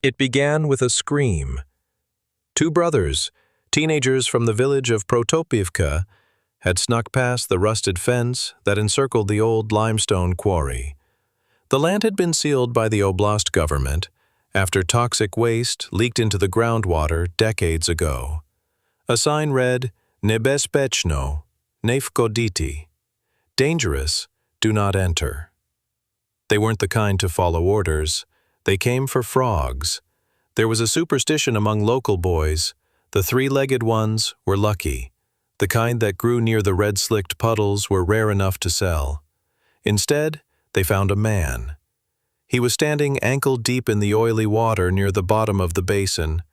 It began with a scream. Two brothers, teenagers from the village of Protopivka, had snuck past the rusted fence that encircled the old limestone quarry. The land had been sealed by the oblast government after toxic waste leaked into the groundwater decades ago. A sign read, "Nebezpieczno, nie wchodzić." Dangerous, do not enter. They weren't the kind to follow orders. They came for frogs. There was a superstition among local boys. The three-legged ones were lucky. The kind that grew near the red-slicked puddles were rare enough to sell. Instead, they found a man. He was standing ankle-deep in the oily water near the bottom of the basin,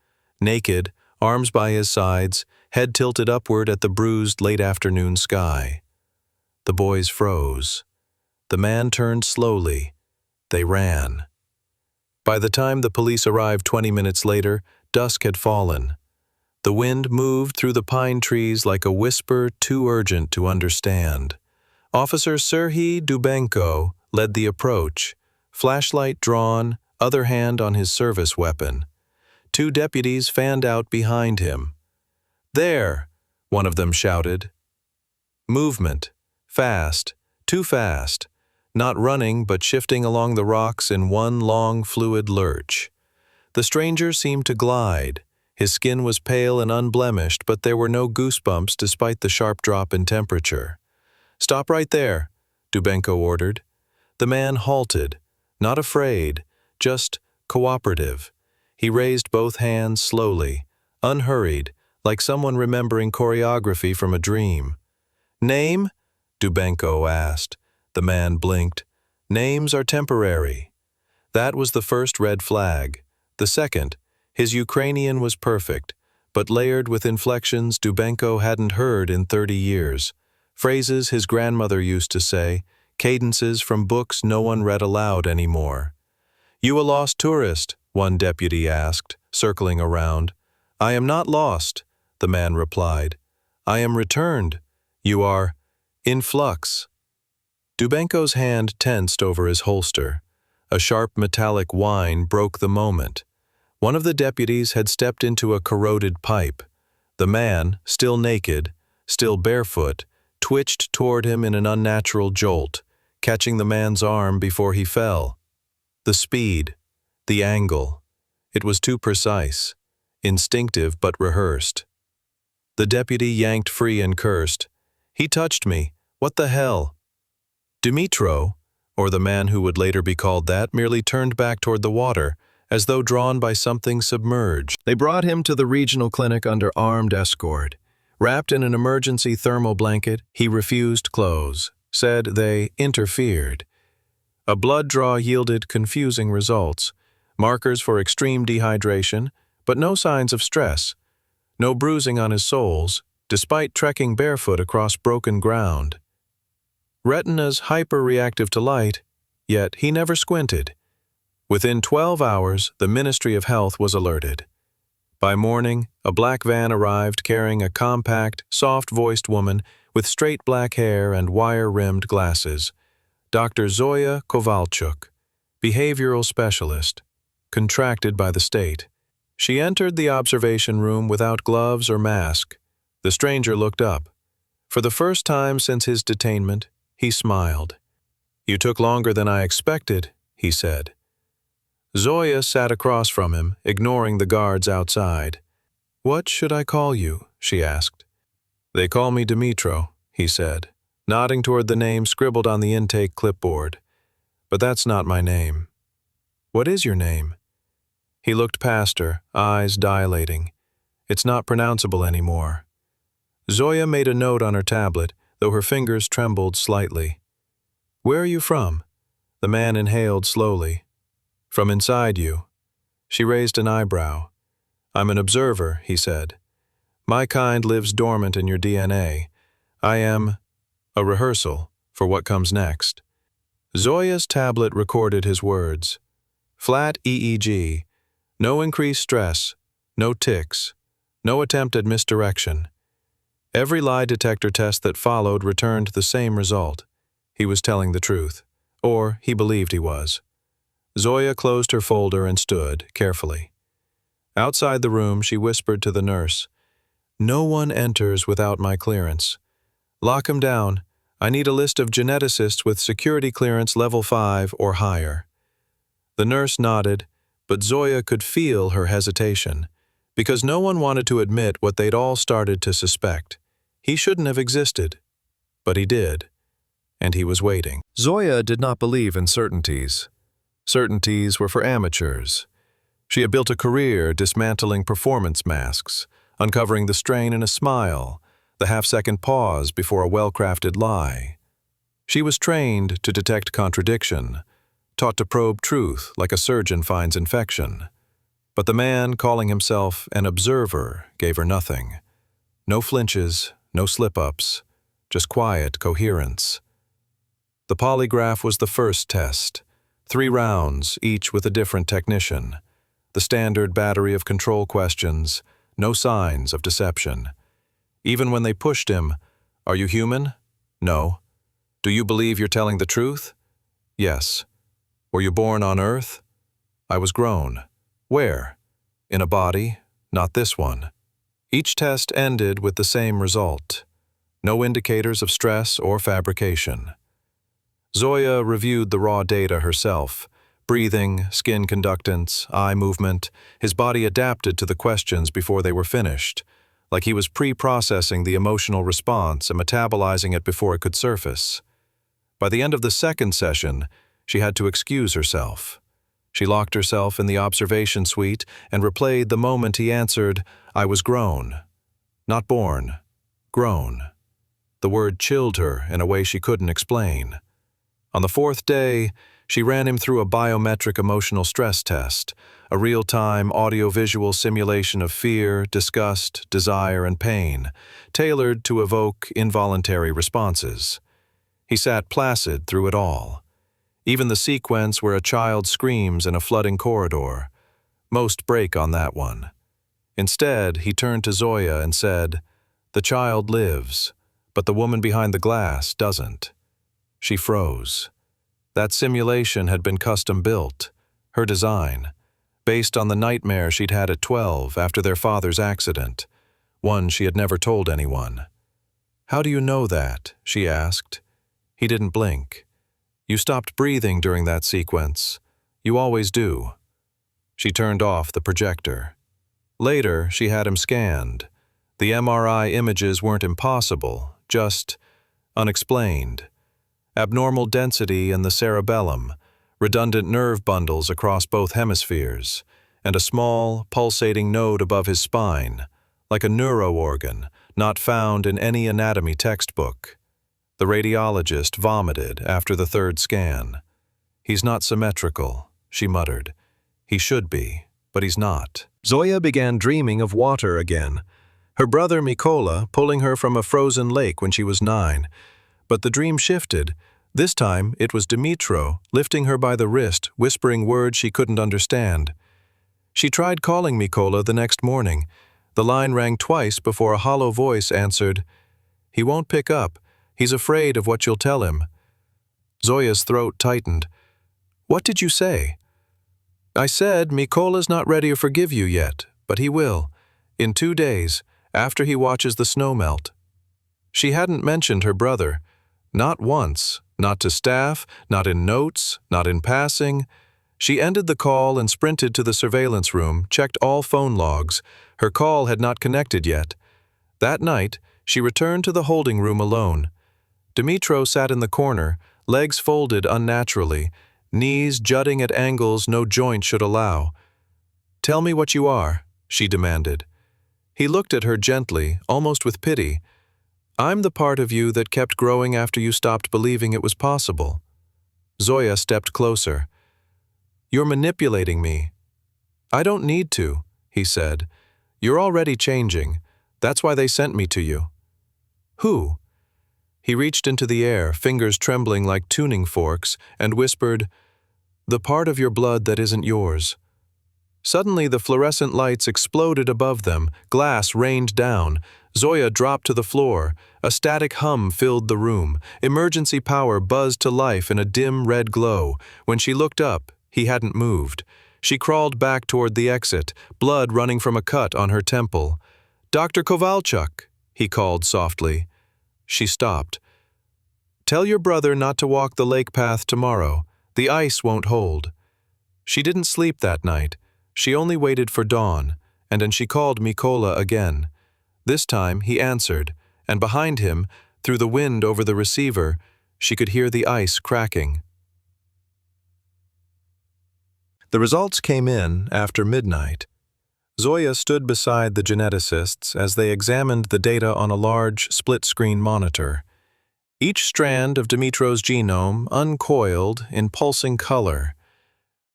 naked, arms by his sides, head tilted upward at the bruised late-afternoon sky. The boys froze. The man turned slowly. They ran. By the time the police arrived 20 minutes later, dusk had fallen. The wind moved through the pine trees like a whisper too urgent to understand. Officer Serhiy Dubenko led the approach, flashlight drawn, other hand on his service weapon. Two deputies fanned out behind him. "There!" one of them shouted. Movement. Fast. Too fast. Not running, but shifting along the rocks in one long, fluid lurch. The stranger seemed to glide. His skin was pale and unblemished, but there were no goosebumps despite the sharp drop in temperature. "Stop right there," Dubenko ordered. The man halted, not afraid, just cooperative. He raised both hands slowly, unhurried, like someone remembering choreography from a dream. "Name?" Dubenko asked. The man blinked. "Names are temporary." That was the first red flag. The second, his Ukrainian was perfect, but layered with inflections Dubenko hadn't heard in 30 years. Phrases his grandmother used to say, cadences from books no one read aloud anymore. "You a lost tourist?" one deputy asked, circling around. "I am not lost," the man replied. "I am returned. You are in flux." Dubenko's hand tensed over his holster. A sharp metallic whine broke the moment. One of the deputies had stepped into a corroded pipe. The man, still naked, still barefoot, twitched toward him in an unnatural jolt, catching the man's arm before he fell. The speed, the angle, it was too precise, instinctive but rehearsed. The deputy yanked free and cursed. "He touched me. What the hell?" Dmitro, or the man who would later be called that, merely turned back toward the water, as though drawn by something submerged. They brought him to the regional clinic under armed escort. Wrapped in an emergency thermal blanket, he refused clothes, said they interfered. A blood draw yielded confusing results, markers for extreme dehydration, but no signs of stress, no bruising on his soles, despite trekking barefoot across broken ground. Retina's hyper-reactive to light, yet he never squinted. Within 12 hours, the Ministry of Health was alerted. By morning, a black van arrived carrying a compact, soft-voiced woman with straight black hair and wire-rimmed glasses. Dr. Zoya Kovalchuk, behavioral specialist, contracted by the state. She entered the observation room without gloves or mask. The stranger looked up. For the first time since his detainment, he smiled. "You took longer than I expected," he said. Zoya sat across from him, ignoring the guards outside. "What should I call you?" she asked. "They call me Dmitro," he said, nodding toward the name scribbled on the intake clipboard. "But that's not my name." "What is your name?" He looked past her, eyes dilating. "It's not pronounceable anymore." Zoya made a note on her tablet, though her fingers trembled slightly. "Where are you from?" The man inhaled slowly. "From inside you." She raised an eyebrow. "I'm an observer," he said. "My kind lives dormant in your DNA. I am a rehearsal for what comes next." Zoya's tablet recorded his words. Flat EEG. No increased stress. No tics. No attempt at misdirection. Every lie detector test that followed returned the same result. He was telling the truth. Or he believed he was. Zoya closed her folder and stood, carefully. Outside the room, she whispered to the nurse, "No one enters without my clearance. Lock him down. I need a list of geneticists with security clearance level 5 or higher." The nurse nodded, but Zoya could feel her hesitation, because no one wanted to admit what they'd all started to suspect. He shouldn't have existed, but he did, and he was waiting. Zoya did not believe in certainties. Certainties were for amateurs. She had built a career dismantling performance masks, uncovering the strain in a smile, the half-second pause before a well-crafted lie. She was trained to detect contradiction, taught to probe truth like a surgeon finds infection. But the man calling himself an observer gave her nothing. No flinches, no slip-ups, just quiet coherence. The polygraph was the first test. 3 rounds, each with a different technician. The standard battery of control questions, no signs of deception. Even when they pushed him, "Are you human?" "No." "Do you believe you're telling the truth?" "Yes." "Were you born on Earth?" "I was grown." "Where?" "In a body, not this one." Each test ended with the same result. No indicators of stress or fabrication. Zoya reviewed the raw data herself. Breathing, skin conductance, eye movement. His body adapted to the questions before they were finished, like he was pre-processing the emotional response and metabolizing it before it could surface. By the end of the second session, she had to excuse herself. She locked herself in the observation suite and replayed the moment he answered, "I was grown." Not born. Grown. The word chilled her in a way she couldn't explain. On the 4th day, she ran him through a biometric emotional stress test, a real-time audio-visual simulation of fear, disgust, desire, and pain, tailored to evoke involuntary responses. He sat placid through it all. Even the sequence where a child screams in a flooding corridor. Most break on that one. Instead, he turned to Zoya and said, "The child lives, but the woman behind the glass doesn't." She froze. That simulation had been custom-built, her design, based on the nightmare she'd had at 12 after their father's accident, one she had never told anyone. "How do you know that?" she asked. He didn't blink. "You stopped breathing during that sequence. You always do." She turned off the projector. Later, she had him scanned. The MRI images weren't impossible, just unexplained. Abnormal density in the cerebellum, redundant nerve bundles across both hemispheres, and a small, pulsating node above his spine, like a neuroorgan, not found in any anatomy textbook. The radiologist vomited after the 3rd scan. "He's not symmetrical," she muttered. "He should be, but he's not." Zoya began dreaming of water again. Her brother Mikola pulling her from a frozen lake when she was 9. But the dream shifted. This time, it was Dimitro, lifting her by the wrist, whispering words she couldn't understand. She tried calling Mikola the next morning. The line rang twice before a hollow voice answered, "He won't pick up. He's afraid of what you'll tell him." Zoya's throat tightened. "What did you say?" "I said Mikola's not ready to forgive you yet, but he will. In 2 days, after he watches the snow melt." She hadn't mentioned her brother. Not once. Not to staff, not in notes, not in passing. She ended the call and sprinted to the surveillance room, checked all phone logs. Her call had not connected yet. That night, she returned to the holding room alone. Dimitro sat in the corner, legs folded unnaturally, knees jutting at angles no joint should allow. "Tell me what you are," she demanded. He looked at her gently, almost with pity. "I'm the part of you that kept growing after you stopped believing it was possible." Zoya stepped closer. "You're manipulating me." "I don't need to," he said. "You're already changing. That's why they sent me to you." "Who?" He reached into the air, fingers trembling like tuning forks, and whispered, "The part of your blood that isn't yours." Suddenly the fluorescent lights exploded above them, glass rained down. Zoya dropped to the floor. A static hum filled the room. Emergency power buzzed to life in a dim red glow. When she looked up, He hadn't moved. She crawled back toward the exit, blood running from a cut on her temple. "Dr. Kovalchuk," he called softly. She stopped. "Tell your brother not to walk the lake path tomorrow. The ice won't hold." She didn't sleep that night. She only waited for dawn, and then she called Mikola again. This time he answered, and behind him, through the wind over the receiver, she could hear the ice cracking. The results came in after midnight. Zoya stood beside the geneticists as they examined the data on a large, split-screen monitor. Each strand of Dimitro's genome uncoiled in pulsing color.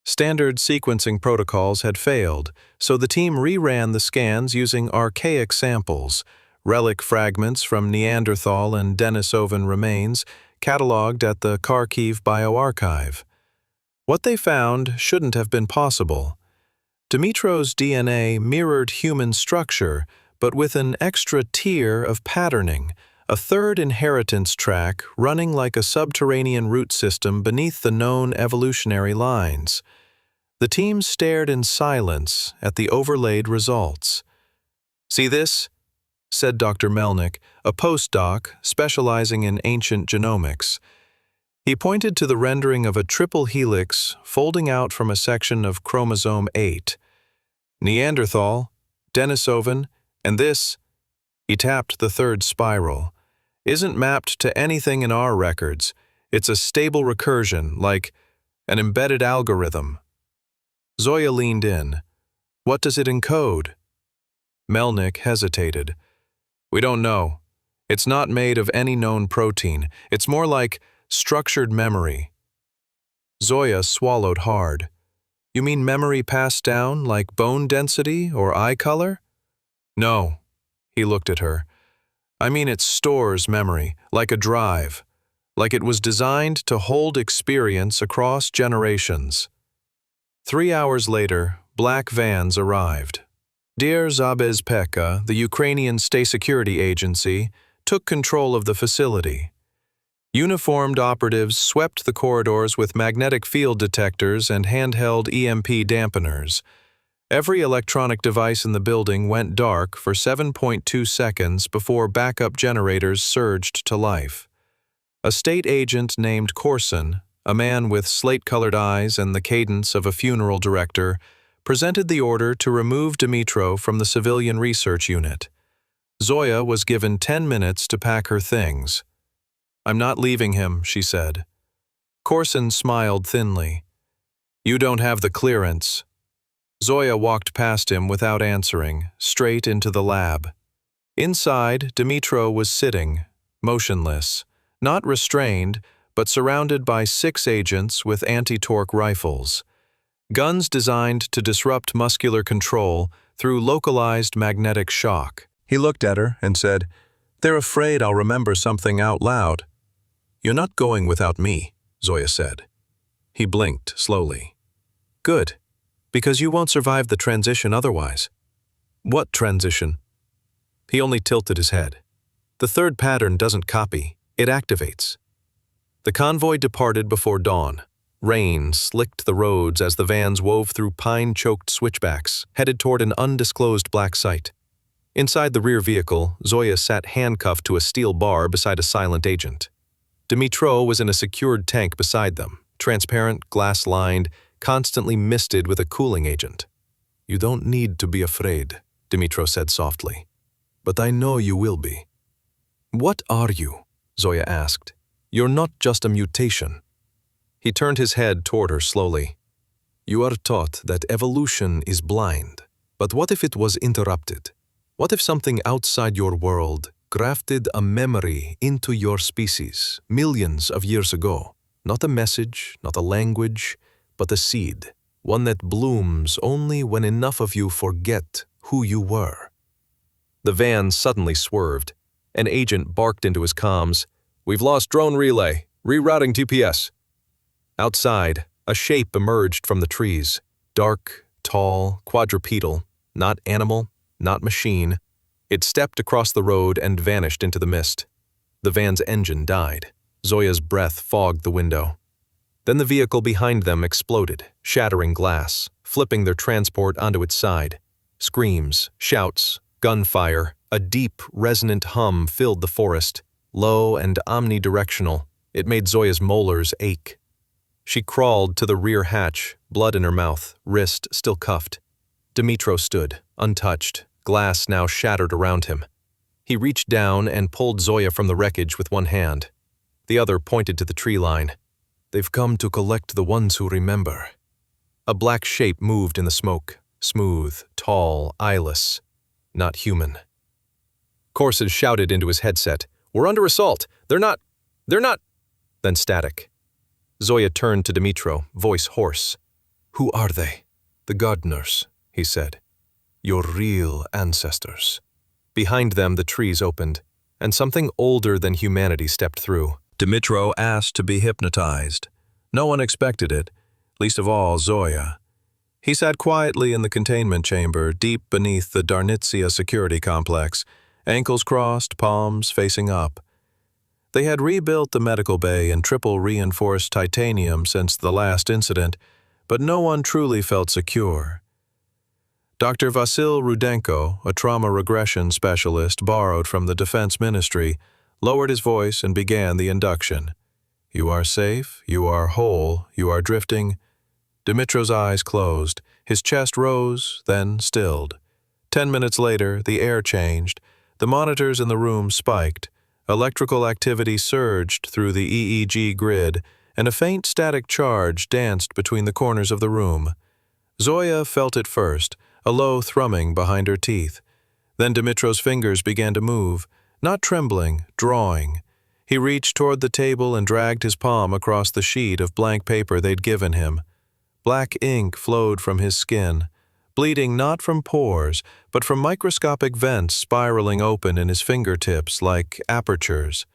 Standard sequencing protocols had failed, so the team reran the scans using archaic samples, relic fragments from Neanderthal and Denisovan remains, cataloged at the Kharkiv bioarchive. What they found shouldn't have been possible. Dimitro's DNA mirrored human structure, but with an extra tier of patterning, a third inheritance track running like a subterranean root system beneath the known evolutionary lines. The team stared in silence at the overlaid results. "See this?" said Dr. Melnick, a postdoc specializing in ancient genomics. He pointed to the rendering of a triple helix folding out from a section of chromosome 8. Neanderthal, Denisovan, and this, he tapped the third spiral, isn't mapped to anything in our records. It's a stable recursion, like an embedded algorithm. Zoya leaned in. "What does it encode?" Melnick hesitated. "We don't know. It's not made of any known protein. It's more like structured memory." Zoya swallowed hard. "You mean memory passed down, like bone density or eye color?" "No." He looked at her. "I mean it stores memory, like a drive, like it was designed to hold experience across generations." 3 hours later, black vans arrived. Dear Zabezpeka, the Ukrainian State Security Agency, took control of the facility. Uniformed operatives swept the corridors with magnetic field detectors and handheld EMP dampeners. Every electronic device in the building went dark for 7.2 seconds before backup generators surged to life. A state agent named Corson, a man with slate-colored eyes and the cadence of a funeral director, presented the order to remove Dimitro from the civilian research unit. Zoya was given 10 minutes to pack her things. "I'm not leaving him," she said. Corson smiled thinly. "You don't have the clearance." Zoya walked past him without answering, straight into the lab. Inside, Dimitro was sitting, motionless, not restrained, but surrounded by 6 agents with anti-torque rifles. Guns designed to disrupt muscular control through localized magnetic shock. He looked at her and said, "They're afraid I'll remember something out loud." "You're not going without me," Zoya said. He blinked slowly. "Good, because you won't survive the transition otherwise." "What transition?" He only tilted his head. "The third pattern doesn't copy, it activates." The convoy departed before dawn. Rain slicked the roads as the vans wove through pine-choked switchbacks, headed toward an undisclosed black site. Inside the rear vehicle, Zoya sat handcuffed to a steel bar beside a silent agent. Dimitro was in a secured tank beside them, transparent, glass-lined, constantly misted with a cooling agent. "You don't need to be afraid," Dimitro said softly. "But I know you will be." "What are you?" Zoya asked. "You're not just a mutation." He turned his head toward her slowly. "You are taught that evolution is blind. But what if it was interrupted? What if something outside your world grafted a memory into your species millions of years ago? Not a message, not a language, but a seed, one that blooms only when enough of you forget who you were." The van suddenly swerved. An agent barked into his comms, "We've lost drone relay. Rerouting GPS." Outside, a shape emerged from the trees. Dark, tall, quadrupedal, not animal, not machine. It stepped across the road and vanished into the mist. The van's engine died. Zoya's breath fogged the window. Then the vehicle behind them exploded, shattering glass, flipping their transport onto its side. Screams, shouts, gunfire, a deep, resonant hum filled the forest, low and omnidirectional. It made Zoya's molars ache. She crawled to the rear hatch, blood in her mouth, wrist still cuffed. Dimitro stood, untouched, glass now shattered around him. He reached down and pulled Zoya from the wreckage with one hand. The other pointed to the tree line. "They've come to collect the ones who remember." A black shape moved in the smoke, smooth, tall, eyeless, not human. Corses shouted into his headset, "We're under assault! They're not! Then static. Zoya turned to Dimitro, voice hoarse. "Who are they?" "The gardeners," he said. "Your real ancestors." Behind them the trees opened, and something older than humanity stepped through. Dimitro asked to be hypnotized. No one expected it, least of all Zoya. He sat quietly in the containment chamber, deep beneath the Darnitsia security complex, ankles crossed, palms facing up. They had rebuilt the medical bay in triple-reinforced titanium since the last incident, but no one truly felt secure. Dr. Vasil Rudenko, a trauma regression specialist borrowed from the Defense Ministry, lowered his voice and began the induction. "You are safe, you are whole, you are drifting." Dimitro's eyes closed, his chest rose, then stilled. 10 minutes later, the air changed. The monitors in the room spiked. Electrical activity surged through the EEG grid, and a faint static charge danced between the corners of the room. Zoya felt it first, a low thrumming behind her teeth. Then Dimitro's fingers began to move, not trembling, drawing. He reached toward the table and dragged his palm across the sheet of blank paper they'd given him. Black ink flowed from his skin, bleeding not from pores, but from microscopic vents spiraling open in his fingertips like apertures.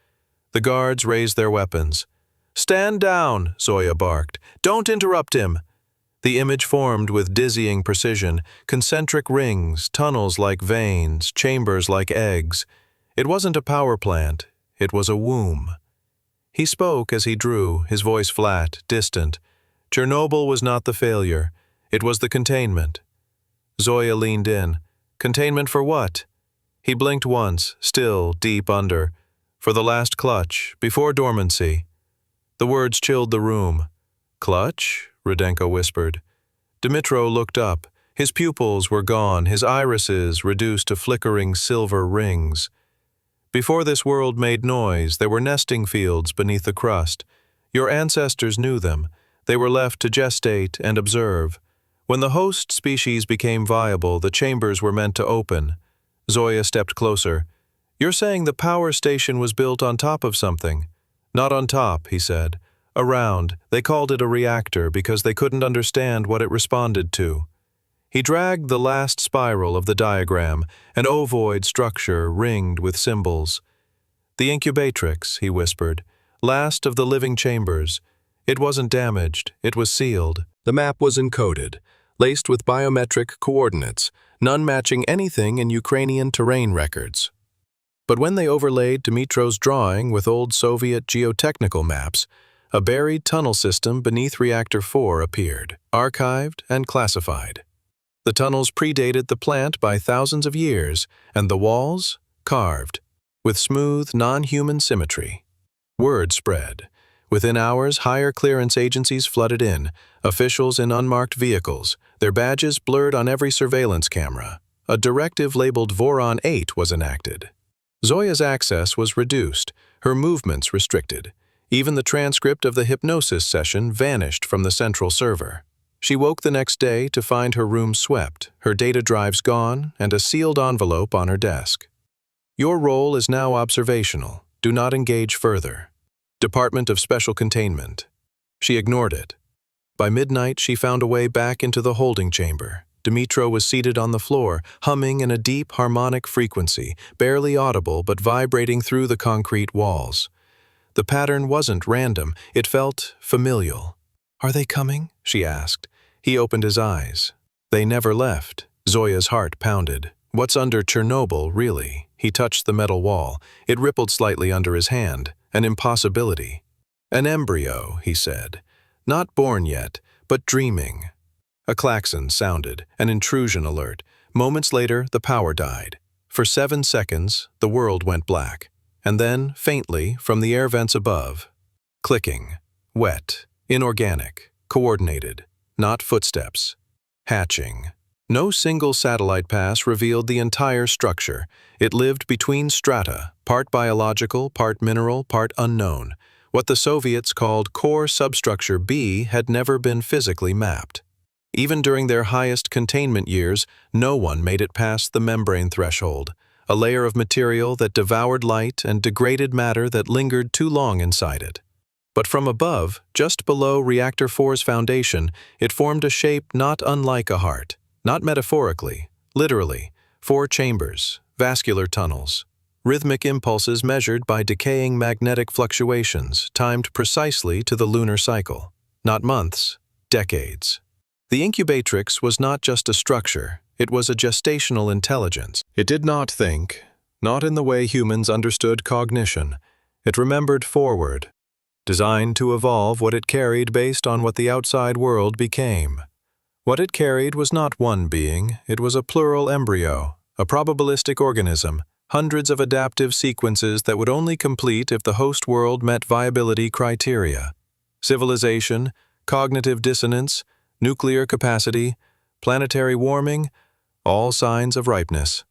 The guards raised their weapons. "Stand down," Zoya barked. "Don't interrupt him." The image formed with dizzying precision, concentric rings, tunnels like veins, chambers like eggs. It wasn't a power plant, it was a womb. He spoke as he drew, his voice flat, distant. Chernobyl was not the failure, it was the containment. Zoya leaned in. Containment for what? He blinked once, still deep under. For the last clutch, before dormancy. The words chilled the room. "Clutch?" Rudenko whispered. Dimitro looked up. His pupils were gone, his irises reduced to flickering silver rings. Before this world made noise, there were nesting fields beneath the crust. Your ancestors knew them. They were left to gestate and observe. When the host species became viable, the chambers were meant to open. Zoya stepped closer. "You're saying the power station was built on top of something?" "Not on top," he said. "Around. They called it a reactor because they couldn't understand what it responded to." He dragged the last spiral of the diagram, an ovoid structure ringed with symbols. "The incubatrix," he whispered. "Last of the living chambers. It wasn't damaged, it was sealed." The map was encoded, laced with biometric coordinates, none matching anything in Ukrainian terrain records. But when they overlaid Dimitro's drawing with old Soviet geotechnical maps, a buried tunnel system beneath Reactor 4 appeared, archived and classified. The tunnels predated the plant by thousands of years, and the walls, carved, with smooth, non-human symmetry. Word spread. Within hours, higher clearance agencies flooded in, officials in unmarked vehicles, their badges blurred on every surveillance camera. A directive labeled Voron 8 was enacted. Zoya's access was reduced, her movements restricted. Even the transcript of the hypnosis session vanished from the central server. She woke the next day to find her room swept, her data drives gone, and a sealed envelope on her desk. "Your role is now observational. Do not engage further. Department of Special Containment." She ignored it. By midnight, she found a way back into the holding chamber. Dimitro was seated on the floor, humming in a deep harmonic frequency, barely audible but vibrating through the concrete walls. The pattern wasn't random, it felt familial. "Are they coming?" she asked. He opened his eyes. They never left. Zoya's heart pounded. What's under Chernobyl, really? He touched the metal wall. It rippled slightly under his hand. An impossibility. "An embryo," he said. Not born yet, but dreaming. A klaxon sounded, an intrusion alert. Moments later, the power died. For 7 seconds, the world went black. And then, faintly, from the air vents above, clicking, wet, inorganic, coordinated, not footsteps. Hatching. No single satellite pass revealed the entire structure. It lived between strata, part biological, part mineral, part unknown. What the Soviets called core substructure B had never been physically mapped. Even during their highest containment years, no one made it past the membrane threshold, a layer of material that devoured light and degraded matter that lingered too long inside it. But from above, just below Reactor 4's foundation, it formed a shape not unlike a heart. Not metaphorically, literally. 4 chambers, vascular tunnels, rhythmic impulses measured by decaying magnetic fluctuations, timed precisely to the lunar cycle. Not months, decades. The incubatrix was not just a structure, it was a gestational intelligence. It did not think, not in the way humans understood cognition. It remembered forward, designed to evolve what it carried based on what the outside world became. What it carried was not one being, it was a plural embryo, a probabilistic organism, hundreds of adaptive sequences that would only complete if the host world met viability criteria. Civilization, cognitive dissonance, nuclear capacity, planetary warming, all signs of ripeness.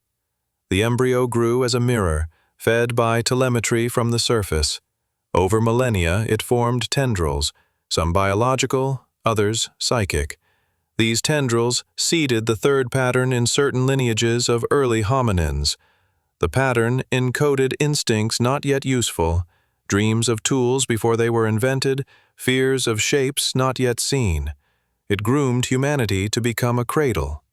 The embryo grew as a mirror, fed by telemetry from the surface. Over millennia, it formed tendrils, some biological, others psychic. These tendrils seeded the third pattern in certain lineages of early hominins. The pattern encoded instincts not yet useful, dreams of tools before they were invented, fears of shapes not yet seen. It groomed humanity to become a cradle.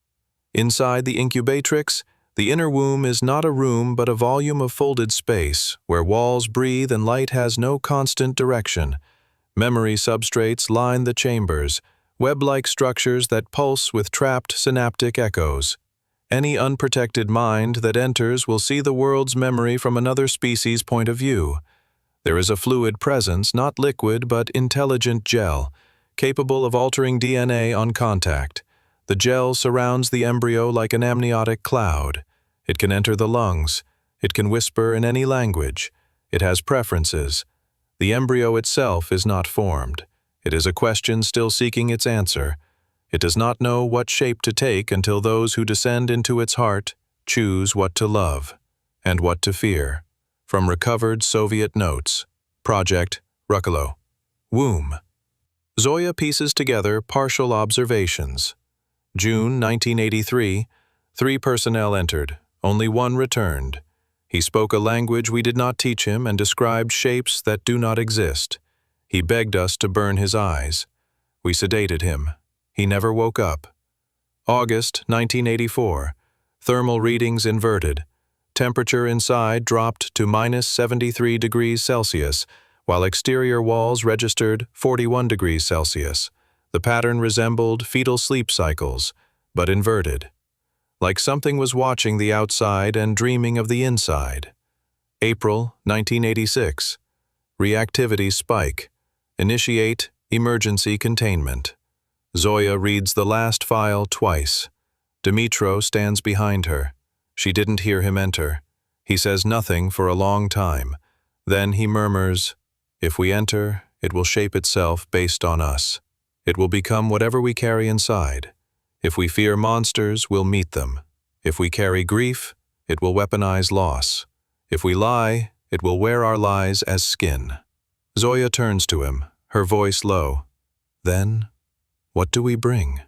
Inside the incubatrix, the inner womb is not a room but a volume of folded space, where walls breathe and light has no constant direction. Memory substrates line the chambers, web-like structures that pulse with trapped synaptic echoes. Any unprotected mind that enters will see the world's memory from another species' point of view. There is a fluid presence, not liquid but intelligent gel, capable of altering DNA on contact. The gel surrounds the embryo like an amniotic cloud. It can enter the lungs. It can whisper in any language. It has preferences. The embryo itself is not formed. It is a question still seeking its answer. It does not know what shape to take until those who descend into its heart choose what to love and what to fear. From recovered Soviet notes. Project Ruccolo. Womb. Zoya pieces together partial observations. June 1983, 3 personnel entered, only 1 returned. He spoke a language we did not teach him and described shapes that do not exist. He begged us to burn his eyes. We sedated him. He never woke up. August 1984, thermal readings inverted. Temperature inside dropped to -73 degrees Celsius, while exterior walls registered 41 degrees Celsius. The pattern resembled fetal sleep cycles, but inverted. Like something was watching the outside and dreaming of the inside. April 1986. Reactivity spike. Initiate emergency containment. Zoya reads the last file twice. Dimitro stands behind her. She didn't hear him enter. He says nothing for a long time. Then he murmurs, "If we enter, it will shape itself based on us. It will become whatever we carry inside. If we fear monsters, we'll meet them. If we carry grief, it will weaponize loss. If we lie, it will wear our lies as skin." Zoya turns to him, her voice low. "Then, what do we bring?"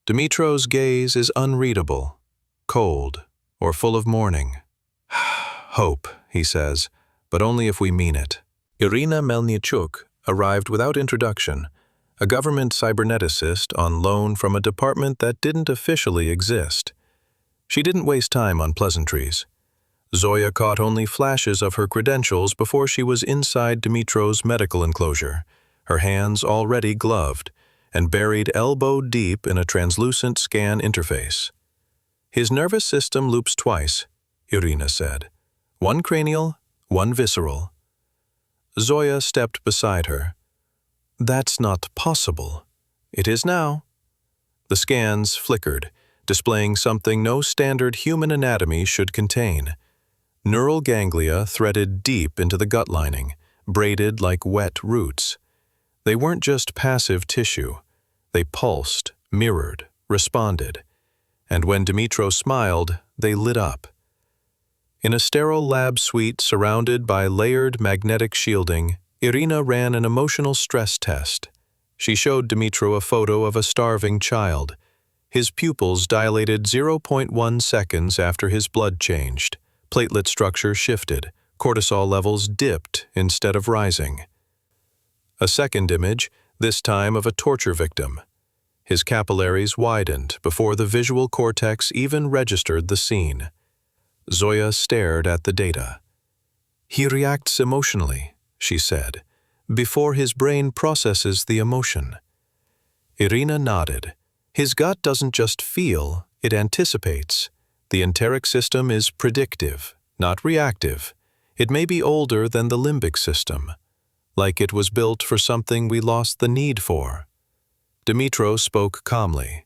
Dimitro's gaze is unreadable, cold, or full of mourning. "Hope," he says, "but only if we mean it." Irina Melnichuk arrived without introduction, a government cyberneticist on loan from a department that didn't officially exist. She didn't waste time on pleasantries. Zoya caught only flashes of her credentials before she was inside Dimitro's medical enclosure, her hands already gloved and buried elbow-deep in a translucent scan interface. "His nervous system loops twice," Irina said. "One cranial, one visceral." Zoya stepped beside her. That's not possible. It is now. The scans flickered, displaying something no standard human anatomy should contain. Neural ganglia threaded deep into the gut lining, braided like wet roots. They weren't just passive tissue. They pulsed, mirrored, responded. And when Dimitro smiled, they lit up. In a sterile lab suite surrounded by layered magnetic shielding, Irina ran an emotional stress test. She showed Dimitro a photo of a starving child. His pupils dilated 0.1 seconds after his blood changed. Platelet structure shifted. Cortisol levels dipped instead of rising. A second image, this time of a torture victim. His capillaries widened before the visual cortex even registered the scene. Zoya stared at the data. "He reacts emotionally," she said, "before his brain processes the emotion." Irina nodded. "His gut doesn't just feel, it anticipates. The enteric system is predictive, not reactive. It may be older than the limbic system, like it was built for something we lost the need for." Dimitro spoke calmly.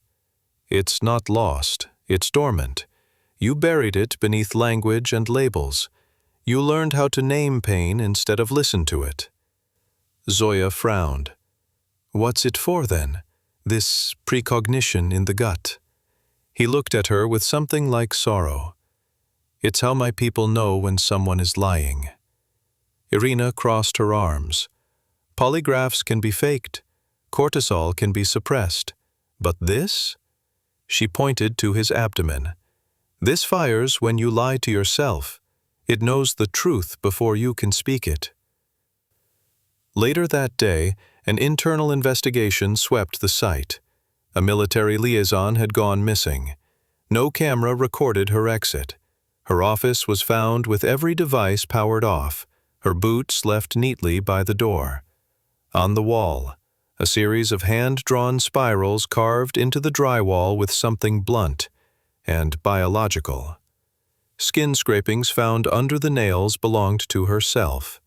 "It's not lost, it's dormant. You buried it beneath language and labels. You learned how to name pain instead of listen to it." Zoya frowned. "What's it for, then, this precognition in the gut?" He looked at her with something like sorrow. "It's how my people know when someone is lying." Irina crossed her arms. "Polygraphs can be faked. Cortisol can be suppressed. But this?" She pointed to his abdomen. "This fires when you lie to yourself. It knows the truth before you can speak it." Later that day, an internal investigation swept the site. A military liaison had gone missing. No camera recorded her exit. Her office was found with every device powered off, her boots left neatly by the door. On the wall, a series of hand-drawn spirals carved into the drywall with something blunt and biological. Skin scrapings found under the nails belonged to herself.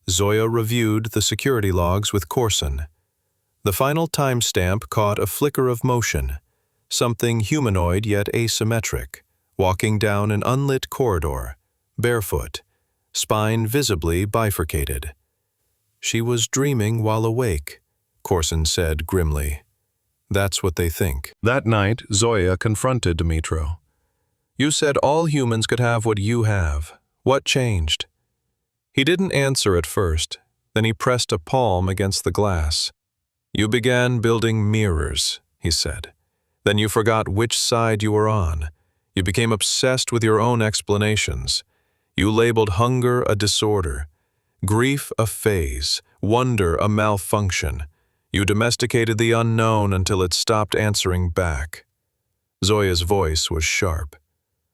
Zoya reviewed the security logs with Corson. The final timestamp caught a flicker of motion, something humanoid yet asymmetric, walking down an unlit corridor, barefoot, spine visibly bifurcated. "She was dreaming while awake," Corson said grimly. "That's what they think." That night, Zoya confronted Dimitro. "You said all humans could have what you have. What changed?" He didn't answer at first. Then he pressed a palm against the glass. "You began building mirrors," he said. "Then you forgot which side you were on. You became obsessed with your own explanations. You labeled hunger a disorder, grief a phase, wonder a malfunction. You domesticated the unknown until it stopped answering back." Zoya's voice was sharp.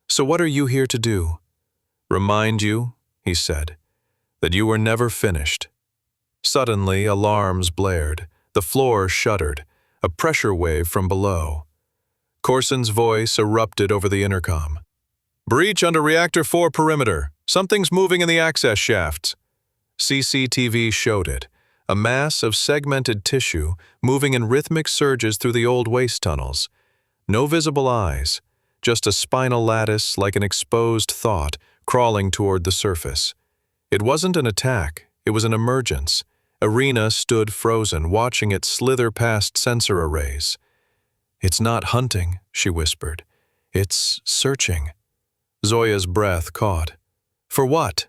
"So what are you here to do?" "Remind you," he said, "that you were never finished." Suddenly, alarms blared. The floor shuddered, a pressure wave from below. Corson's voice erupted over the intercom. "Breach under Reactor 4 perimeter. Something's moving in the access shafts." CCTV showed it, a mass of segmented tissue moving in rhythmic surges through the old waste tunnels. No visible eyes, just a spinal lattice like an exposed thought crawling toward the surface. It wasn't an attack, it was an emergence. Irina stood frozen, watching it slither past sensor arrays. "It's not hunting," she whispered. "It's searching." Zoya's breath caught. "For what?"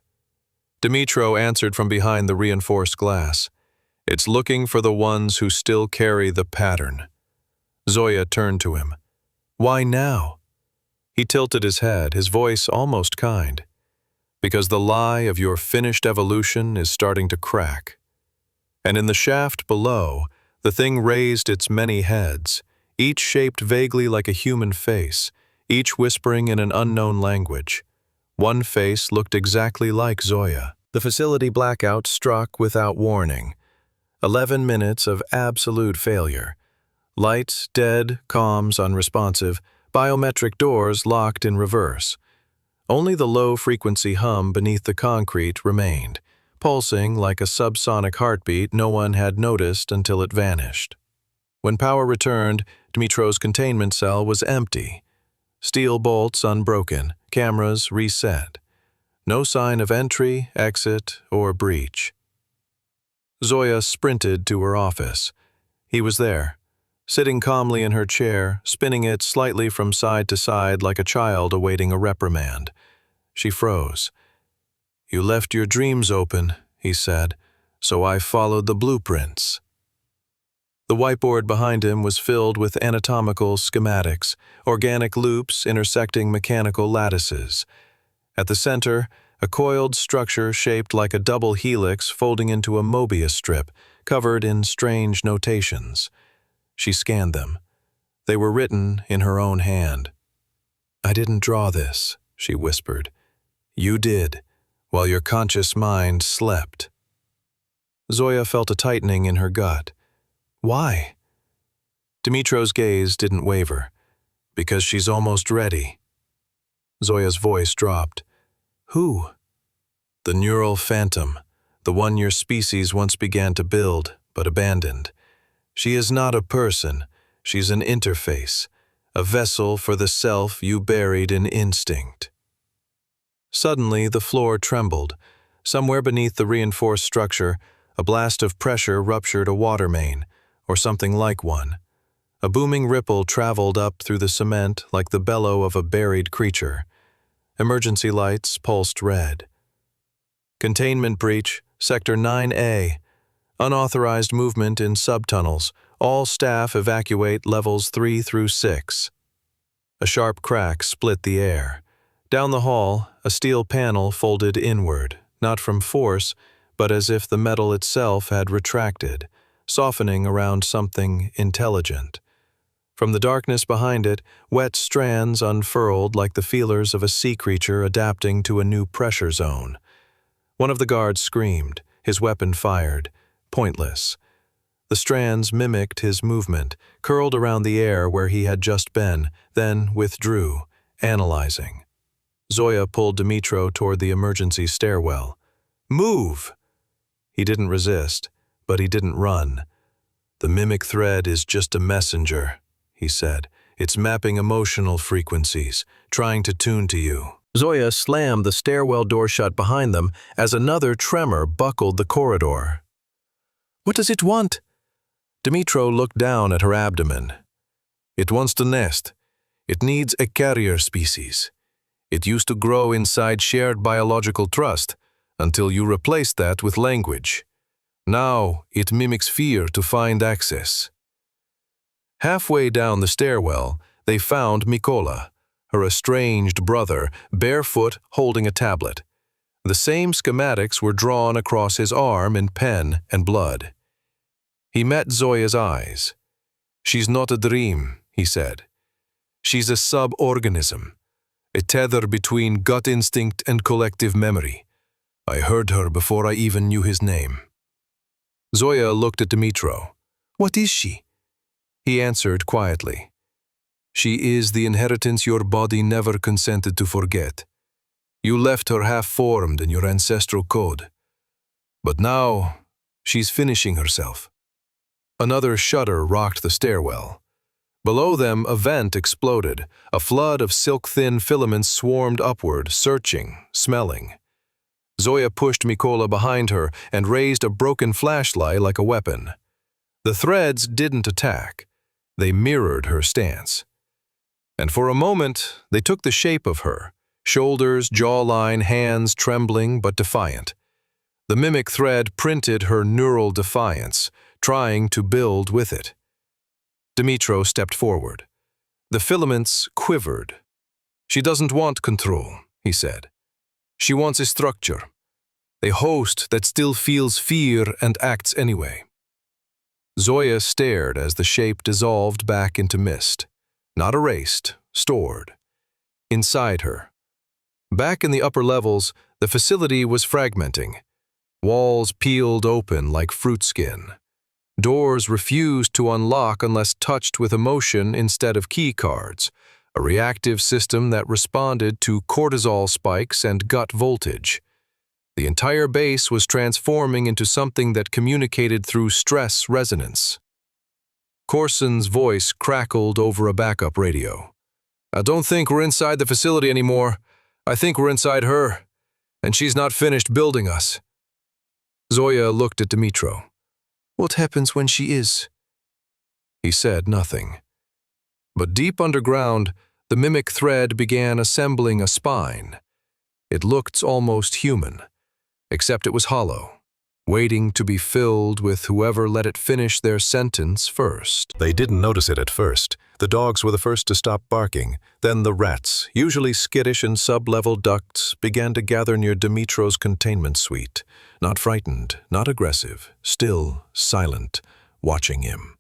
Dimitro answered from behind the reinforced glass. "It's looking for the ones who still carry the pattern." Zoya turned to him. "Why now?" He tilted his head, his voice almost kind. "Because the lie of your finished evolution is starting to crack." And in the shaft below, the thing raised its many heads, each shaped vaguely like a human face, each whispering in an unknown language. One face looked exactly like Zoya. The facility blackout struck without warning. 11 minutes of absolute failure. Lights dead, comms unresponsive, biometric doors locked in reverse. Only the low-frequency hum beneath the concrete remained, pulsing like a subsonic heartbeat no one had noticed until it vanished. When power returned, Dmitro's containment cell was empty. Steel bolts unbroken, cameras reset. No sign of entry, exit, or breach. Zoya sprinted to her office. He was there, sitting calmly in her chair, spinning it slightly from side to side like a child awaiting a reprimand. She froze. "You left your dreams open," he said, "so I followed the blueprints." The whiteboard behind him was filled with anatomical schematics, organic loops intersecting mechanical lattices. At the center, a coiled structure shaped like a double helix folding into a Mobius strip, covered in strange notations. She scanned them. They were written in her own hand. "I didn't draw this," she whispered. "You did, while your conscious mind slept." Zoya felt a tightening in her gut. Why? Dmitro's gaze didn't waver. "Because she's almost ready." Zoya's voice dropped. "Who?" "The neural phantom, the one your species once began to build, but abandoned. She is not a person, she's an interface, a vessel for the self you buried in instinct." Suddenly, the floor trembled. Somewhere beneath the reinforced structure, a blast of pressure ruptured a water main, or something like one. A booming ripple traveled up through the cement like the bellow of a buried creature. Emergency lights pulsed red. "Containment breach, Sector 9A. Unauthorized movement in subtunnels. All staff evacuate levels 3 through 6. A sharp crack split the air. Down the hall, a steel panel folded inward, not from force, but as if the metal itself had retracted, softening around something intelligent. From the darkness behind it, wet strands unfurled like the feelers of a sea creature adapting to a new pressure zone. One of the guards screamed, his weapon fired, pointless. The strands mimicked his movement, curled around the air where he had just been, then withdrew, analyzing. Zoya pulled Dmitro toward the emergency stairwell. "Move!" He didn't resist, but he didn't run. "The mimic thread is just a messenger," he said. "It's mapping emotional frequencies, trying to tune to you." Zoya slammed the stairwell door shut behind them as another tremor buckled the corridor. "What does it want?" Dmitro looked down at her abdomen. "It wants to nest. It needs a carrier species. It used to grow inside shared biological trust, until you replaced that with language. Now it mimics fear to find access." Halfway down the stairwell, they found Mikola, her estranged brother, barefoot holding a tablet. The same schematics were drawn across his arm in pen and blood. He met Zoya's eyes. "She's not a dream," he said. "She's a sub-organism, a tether between gut instinct and collective memory. I heard her before I even knew his name." Zoya looked at Dmitro. "What is she?" He answered quietly. "She is the inheritance your body never consented to forget. You left her half-formed in your ancestral code. But now, she's finishing herself." Another shudder rocked the stairwell. Below them, a vent exploded. A flood of silk-thin filaments swarmed upward, searching, smelling. Zoya pushed Mikola behind her and raised a broken flashlight like a weapon. The threads didn't attack. They mirrored her stance. And for a moment, they took the shape of her, shoulders, jawline, hands trembling but defiant. The mimic thread printed her neural defiance, trying to build with it. Dmitro stepped forward. The filaments quivered. "She doesn't want control," he said. "She wants a structure, a host that still feels fear and acts anyway." Zoya stared as the shape dissolved back into mist, not erased, stored. Inside her. Back in the upper levels, the facility was fragmenting. Walls peeled open like fruit skin. Doors refused to unlock unless touched with emotion instead of key cards, a reactive system that responded to cortisol spikes and gut voltage. The entire base was transforming into something that communicated through stress resonance. Corson's voice crackled over a backup radio. "I don't think we're inside the facility anymore. I think we're inside her, and she's not finished building us." Zoya looked at Dimitro. "What happens when she is?" He said nothing. But deep underground, the mimic thread began assembling a spine. It looked almost human, except it was hollow, waiting to be filled with whoever let it finish their sentence first. They didn't notice it at first. The dogs were the first to stop barking. Then the rats, usually skittish and sub-level ducts, began to gather near Dimitro's containment suite. Not frightened, not aggressive, still silent, watching him.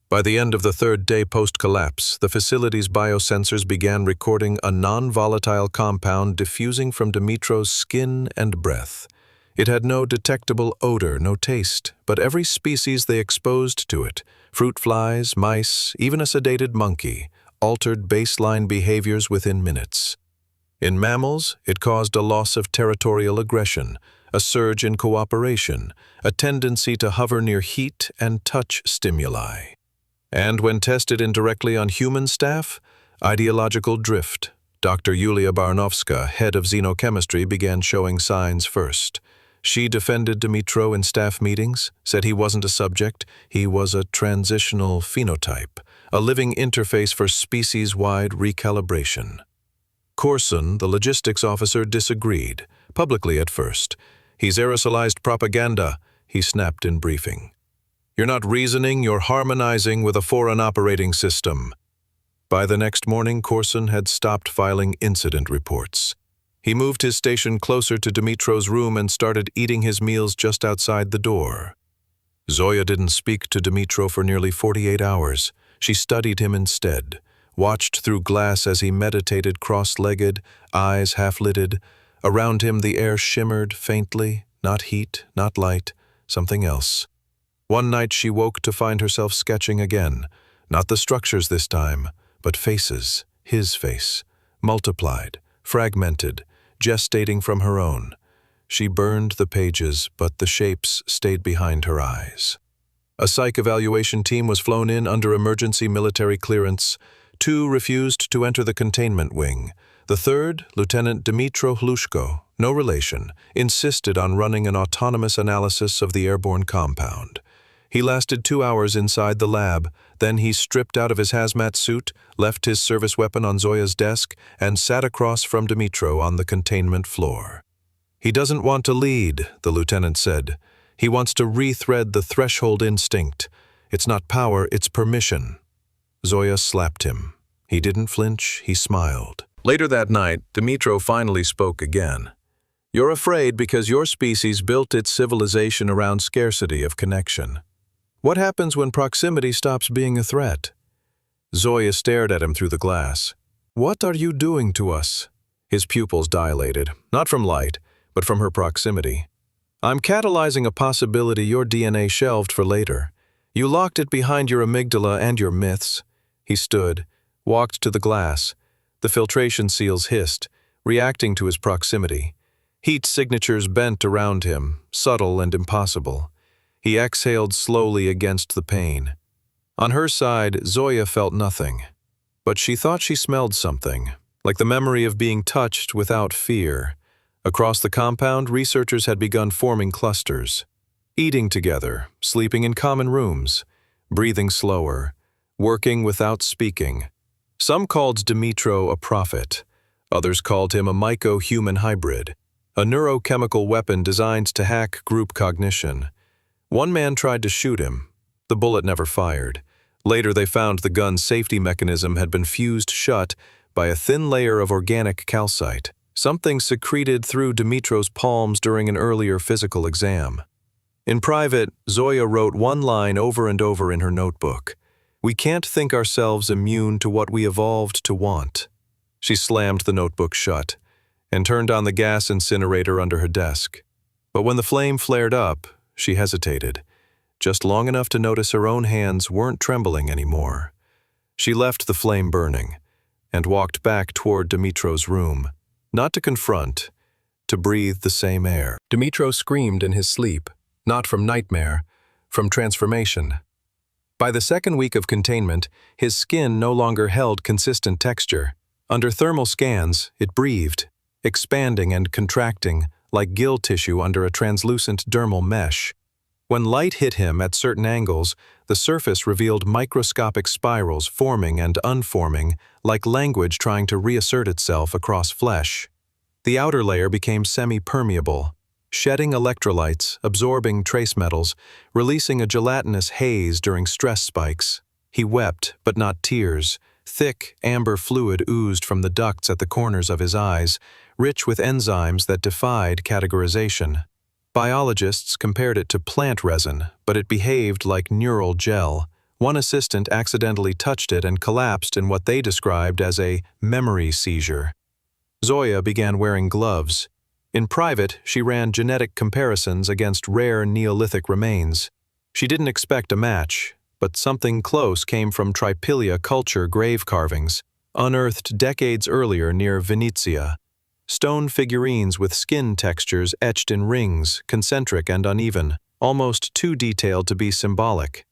By the end of the third day post-collapse, the facility's biosensors began recording a non-volatile compound diffusing from Dimitro's skin and breath. It had no detectable odor, no taste, but every species they exposed to it, fruit flies, mice, even a sedated monkey, altered baseline behaviors within minutes. In mammals, it caused a loss of territorial aggression, a surge in cooperation, a tendency to hover near heat and touch stimuli. And when tested indirectly on human staff, ideological drift. Dr. Yulia Barnovska, head of xenochemistry, began showing signs first. She defended Dimitro in staff meetings, said he wasn't a subject, he was a transitional phenotype, a living interface for species-wide recalibration. Corson, the logistics officer, disagreed, publicly at first. "He's aerosolized propaganda," he snapped in briefing. "You're not reasoning, you're harmonizing with a foreign operating system." By the next morning, Corson had stopped filing incident reports. He moved his station closer to Dimitro's room and started eating his meals just outside the door. Zoya didn't speak to Dimitro for nearly 48 hours. She studied him instead, watched through glass as he meditated cross-legged, eyes half-lidded. Around him the air shimmered faintly, not heat, not light, something else. One night she woke to find herself sketching again, not the structures this time, but faces, his face, multiplied, fragmented, gestating from her own. She burned the pages, but the shapes stayed behind her eyes. A psych evaluation team was flown in under emergency military clearance. 2 refused to enter the containment wing. The third, Lieutenant Dmitro Hlushko, no relation, insisted on running an autonomous analysis of the airborne compound. He lasted 2 hours inside the lab, then he stripped out of his hazmat suit, left his service weapon on Zoya's desk, and sat across from Dimitro on the containment floor. "He doesn't want to lead," the lieutenant said. "He wants to rethread the threshold instinct. It's not power, it's permission." Zoya slapped him. He didn't flinch, he smiled. Later that night, Dimitro finally spoke again. "You're afraid because your species built its civilization around scarcity of connection. What happens when proximity stops being a threat?" Zoya stared at him through the glass. "What are you doing to us?" His pupils dilated, not from light, but from her proximity. "I'm catalyzing a possibility your DNA shelved for later. You locked it behind your amygdala and your myths." He stood, walked to the glass. The filtration seals hissed, reacting to his proximity. Heat signatures bent around him, subtle and impossible. He exhaled slowly against the pain. On her side, Zoya felt nothing. But she thought she smelled something, like the memory of being touched without fear. Across the compound, researchers had begun forming clusters, eating together, sleeping in common rooms, breathing slower, working without speaking. Some called Dimitro a prophet. Others called him a myco-human hybrid, a neurochemical weapon designed to hack group cognition. One man tried to shoot him. The bullet never fired. Later they found the gun's safety mechanism had been fused shut by a thin layer of organic calcite, something secreted through Dimitro's palms during an earlier physical exam. In private, Zoya wrote one line over and over in her notebook. "We can't think ourselves immune to what we evolved to want." She slammed the notebook shut and turned on the gas incinerator under her desk. But when the flame flared up, she hesitated, just long enough to notice her own hands weren't trembling anymore. She left the flame burning and walked back toward Dimitro's room, not to confront, to breathe the same air. Dimitro screamed in his sleep, not from nightmare, from transformation. By the second week of containment, his skin no longer held consistent texture. Under thermal scans, it breathed, expanding and contracting like gill tissue under a translucent dermal mesh. When light hit him at certain angles, the surface revealed microscopic spirals forming and unforming, like language trying to reassert itself across flesh. The outer layer became semi-permeable, shedding electrolytes, absorbing trace metals, releasing a gelatinous haze during stress spikes. He wept, but not tears. Thick, amber fluid oozed from the ducts at the corners of his eyes, rich with enzymes that defied categorization. Biologists compared it to plant resin, but it behaved like neural gel. One assistant accidentally touched it and collapsed in what they described as a memory seizure. Zoya began wearing gloves. In private, she ran genetic comparisons against rare Neolithic remains. She didn't expect a match, but something close came from Tripilia culture grave carvings, unearthed decades earlier near Venetia. Stone figurines with skin textures etched in rings, concentric and uneven, almost too detailed to be symbolic.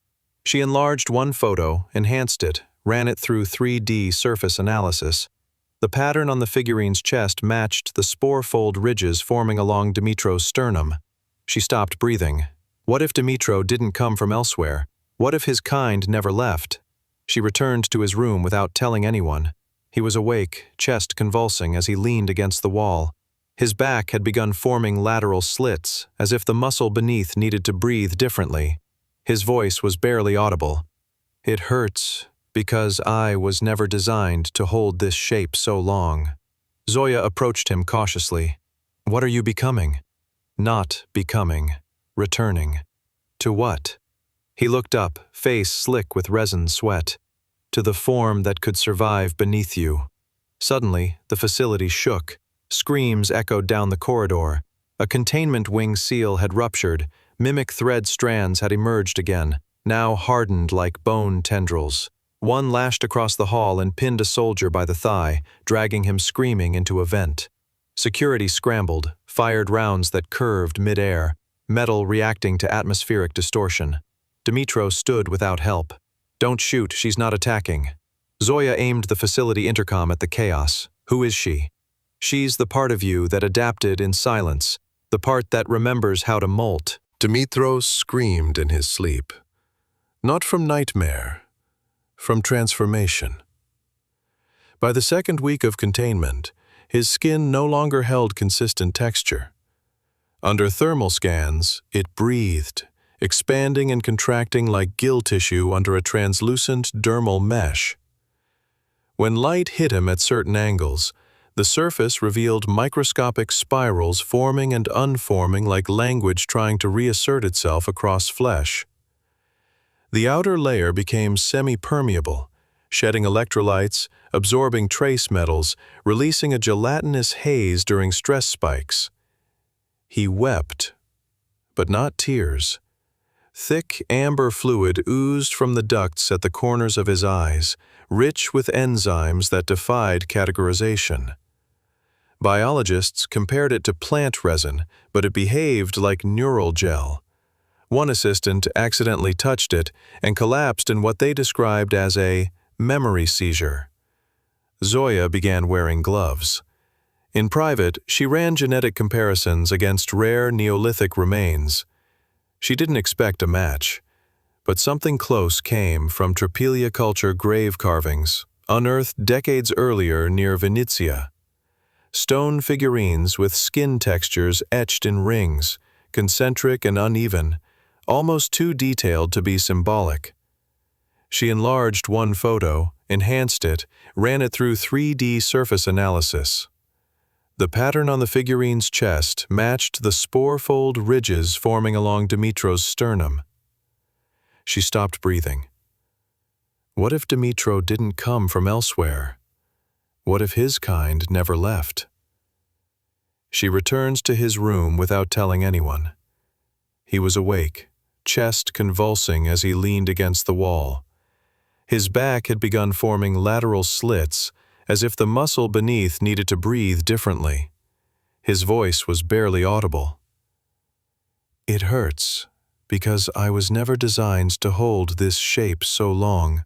She enlarged one photo, enhanced it, ran it through 3D surface analysis. The pattern on the figurine's chest matched the spore-fold ridges forming along Dimitro's sternum. She stopped breathing. What if Dimitro didn't come from elsewhere? What if his kind never left? She returned to his room without telling anyone. He was awake, chest convulsing as he leaned against the wall. His back had begun forming lateral slits, as if the muscle beneath needed to breathe differently. His voice was barely audible. "It hurts, because I was never designed to hold this shape so long." Zoya approached him cautiously. "What are you becoming?" "Not becoming. Returning." "To what?" He looked up, face slick with resin sweat. "To the form that could survive beneath you." Suddenly, the facility shook. Screams echoed down the corridor. A containment wing seal had ruptured. Mimic thread strands had emerged again, now hardened like bone tendrils. One lashed across the hall and pinned a soldier by the thigh, dragging him screaming into a vent. Security scrambled, fired rounds that curved mid-air, metal reacting to atmospheric distortion. Dimitro stood without help. "Don't shoot, she's not attacking." Zoya aimed the facility intercom at the chaos. "Who is she?" "She's the part of you that adapted in silence, the part that remembers how to molt." Dimitro screamed in his sleep. Not from nightmare, from transformation. By the second week of containment, his skin no longer held consistent texture. Under thermal scans, it breathed, expanding and contracting like gill tissue under a translucent dermal mesh. When light hit him at certain angles, the surface revealed microscopic spirals forming and unforming like language trying to reassert itself across flesh. The outer layer became semi-permeable, shedding electrolytes, absorbing trace metals, releasing a gelatinous haze during stress spikes. He wept, but not tears. Thick amber fluid oozed from the ducts at the corners of his eyes, rich with enzymes that defied categorization. Biologists compared it to plant resin, but it behaved like neural gel. One assistant accidentally touched it and collapsed in what they described as a memory seizure. Zoya began wearing gloves. In private, she ran genetic comparisons against rare Neolithic remains. She didn't expect a match, but something close came from Tripilia culture grave carvings, unearthed decades earlier near Venetia. Stone figurines with skin textures etched in rings, concentric and uneven, almost too detailed to be symbolic. She enlarged one photo, enhanced it, ran it through 3D surface analysis. The pattern on the figurine's chest matched the spore-fold ridges forming along Dimitro's sternum. She stopped breathing. What if Dimitro didn't come from elsewhere? What if his kind never left? She returns to his room without telling anyone. He was awake, chest convulsing as he leaned against the wall. His back had begun forming lateral slits, as if the muscle beneath needed to breathe differently. His voice was barely audible. "It hurts, because I was never designed to hold this shape so long."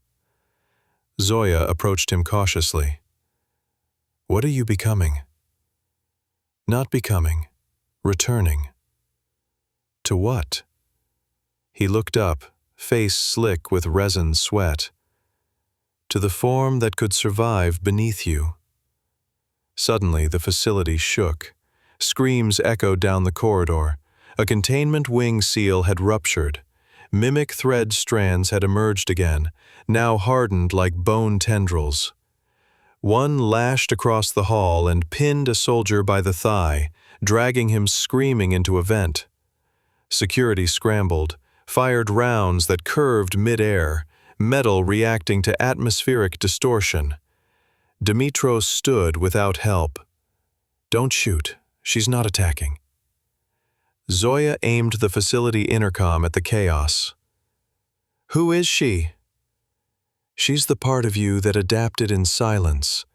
Zoya approached him cautiously. "What are you becoming?" "Not becoming, returning." "To what?" He looked up, face slick with resin sweat. "To the form that could survive beneath you." Suddenly, the facility shook. Screams echoed down the corridor. A containment wing seal had ruptured. Mimic thread strands had emerged again, now hardened like bone tendrils. One lashed across the hall and pinned a soldier by the thigh, dragging him screaming into a vent. Security scrambled, fired rounds that curved mid-air, metal reacting to atmospheric distortion. Dimitros stood without help. "Don't shoot. She's not attacking." Zoya aimed the facility intercom at the chaos. "Who is she?" "She's the part of you that adapted in silence,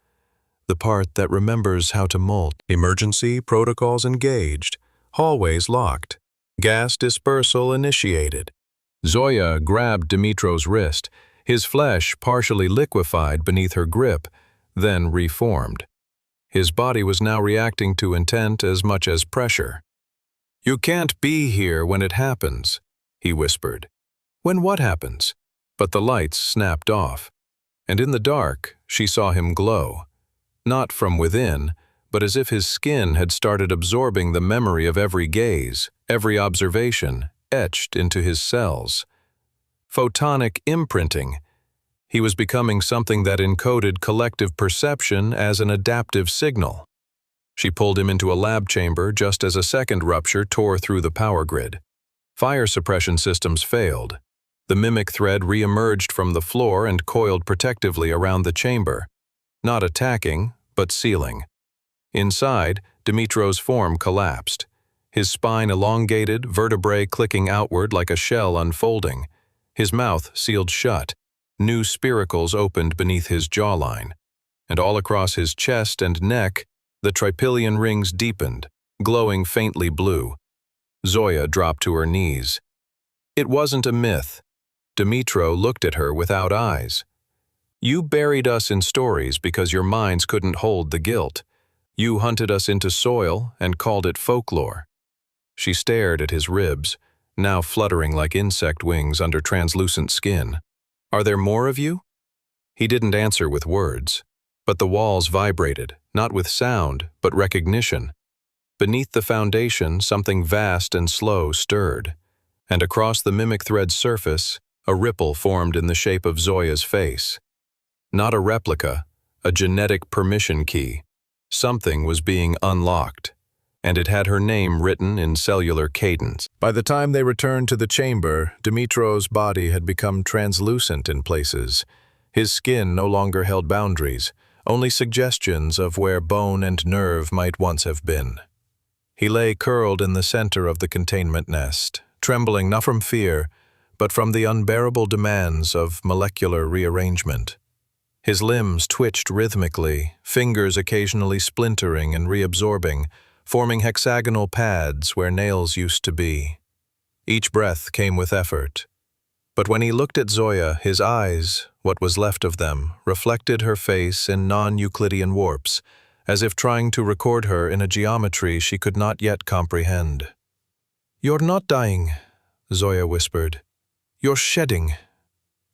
the part that remembers how to molt." Emergency protocols engaged. Hallways locked. Gas dispersal initiated. Zoya grabbed Dimitros' wrist, his flesh partially liquefied beneath her grip, then reformed. His body was now reacting to intent as much as pressure. "You can't be here when it happens," he whispered. "When what happens?" But the lights snapped off, and in the dark she saw him glow. Not from within, but as if his skin had started absorbing the memory of every gaze, every observation, etched into his cells. Photonic imprinting. He was becoming something that encoded collective perception as an adaptive signal. She pulled him into a lab chamber just as a second rupture tore through the power grid. Fire suppression systems failed. The mimic thread re-emerged from the floor and coiled protectively around the chamber, not attacking, but sealing. Inside, Dimitros' form collapsed. His spine elongated, vertebrae clicking outward like a shell unfolding. His mouth sealed shut. New spiracles opened beneath his jawline. And all across his chest and neck, the tripillion rings deepened, glowing faintly blue. Zoya dropped to her knees. It wasn't a myth. Dimitro looked at her without eyes. "You buried us in stories because your minds couldn't hold the guilt. You hunted us into soil and called it folklore." She stared at his ribs, now fluttering like insect wings under translucent skin. "Are there more of you?" He didn't answer with words, but the walls vibrated, not with sound, but recognition. Beneath the foundation, something vast and slow stirred, and across the mimic thread's surface, a ripple formed in the shape of Zoya's face. Not a replica, a genetic permission key. Something was being unlocked, and it had her name written in cellular cadence. By the time they returned to the chamber, Dimitros' body had become translucent in places. His skin no longer held boundaries, only suggestions of where bone and nerve might once have been. He lay curled in the center of the containment nest, trembling not from fear, but from the unbearable demands of molecular rearrangement. His limbs twitched rhythmically, fingers occasionally splintering and reabsorbing, forming hexagonal pads where nails used to be. Each breath came with effort. But when he looked at Zoya, his eyes, what was left of them, reflected her face in non-Euclidean warps, as if trying to record her in a geometry she could not yet comprehend. "You're not dying," Zoya whispered. "You're shedding."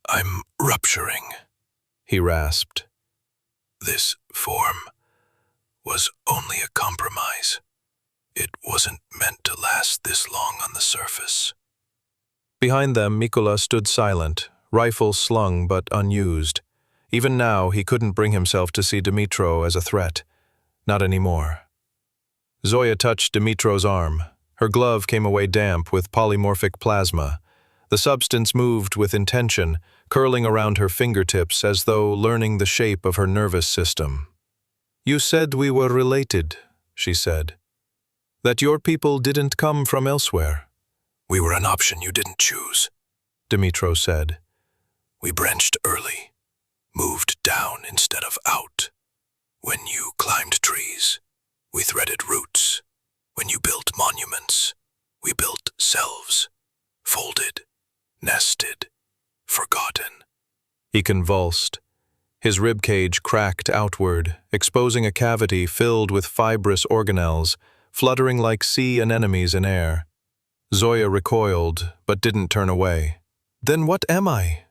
"I'm rupturing," he rasped. "This form was only a compromise. It wasn't meant to last this long on the surface." Behind them, Mikola stood silent, rifle slung but unused. Even now, he couldn't bring himself to see Dimitro as a threat. Not anymore. Zoya touched Dimitros' arm. Her glove came away damp with polymorphic plasma. The substance moved with intention, curling around her fingertips as though learning the shape of her nervous system. "You said we were related," she said. "That your people didn't come from elsewhere." "We were an option you didn't choose," Dimitro said. "We branched early, moved down instead of out. When you climbed trees, we threaded roots. We built selves, folded, nested, forgotten. He convulsed. His ribcage cracked outward, exposing a cavity filled with fibrous organelles, fluttering like sea anemones in air. Zoya recoiled, but didn't turn away. "Then what am I?"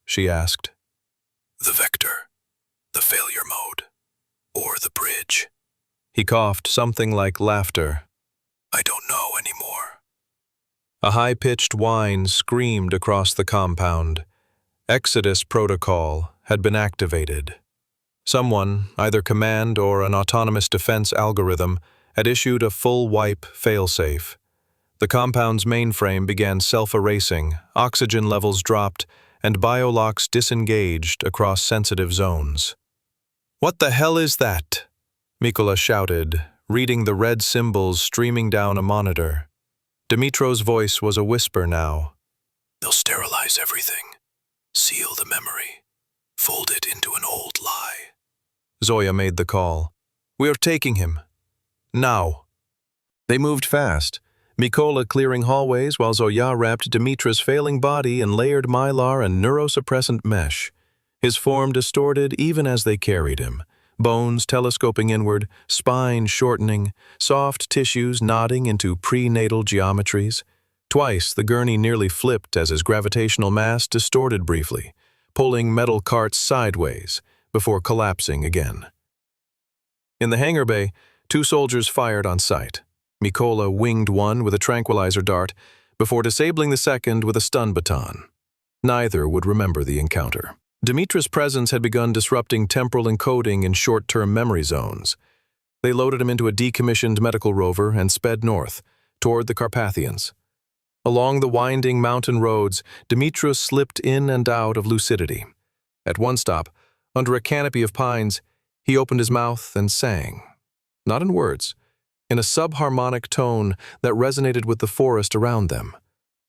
she asked. The vector, the failure mode, or the bridge. He coughed, something like laughter. I don't know anymore. A high-pitched whine screamed across the compound. Exodus protocol had been activated. Someone, either command or an autonomous defense algorithm, had issued a full wipe failsafe. The compound's mainframe began self-erasing, oxygen levels dropped, and biolocks disengaged across sensitive zones. "What the hell is that?" Mikola shouted, reading the red symbols streaming down a monitor. Dimitro's voice was a whisper now. They'll sterilize everything, seal the memory, fold it into an old lie. Zoya made the call. "We are taking him. Now." They moved fast, Mikola clearing hallways while Zoya wrapped Dimitra's failing body in layered mylar and neurosuppressant mesh. His form distorted even as they carried him, bones telescoping inward, spine shortening, soft tissues nodding into prenatal geometries. Twice the gurney nearly flipped as his gravitational mass distorted briefly, pulling metal carts sideways before collapsing again. In the hangar bay, 2 soldiers fired on sight. Mikola winged one with a tranquilizer dart before disabling the second with a stun baton. Neither would remember the encounter. Dimitra's presence had begun disrupting temporal encoding in short-term memory zones. They loaded him into a decommissioned medical rover and sped north, toward the Carpathians. Along the winding mountain roads, Dimitra slipped in and out of lucidity. At one stop, under a canopy of pines, he opened his mouth and sang. Not in words, in a subharmonic tone that resonated with the forest around them.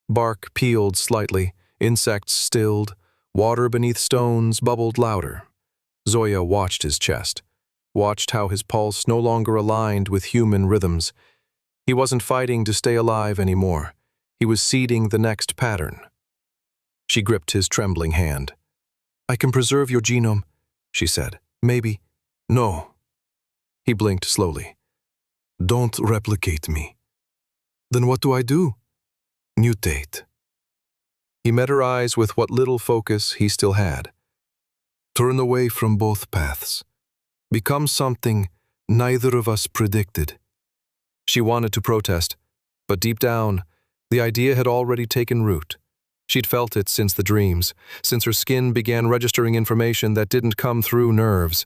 Bark peeled slightly, insects stilled, water beneath stones bubbled louder. Zoya watched his chest, watched how his pulse no longer aligned with human rhythms. He wasn't fighting to stay alive anymore. He was seeding the next pattern. She gripped his trembling hand. "I can preserve your genome," she said. "Maybe." "No." He blinked slowly. "Don't replicate me." "Then what do I do?" "Mutate." He met her eyes with what little focus he still had. "Turn away from both paths. Become something neither of us predicted." She wanted to protest, but deep down, the idea had already taken root. She'd felt it since the dreams, since her skin began registering information that didn't come through nerves.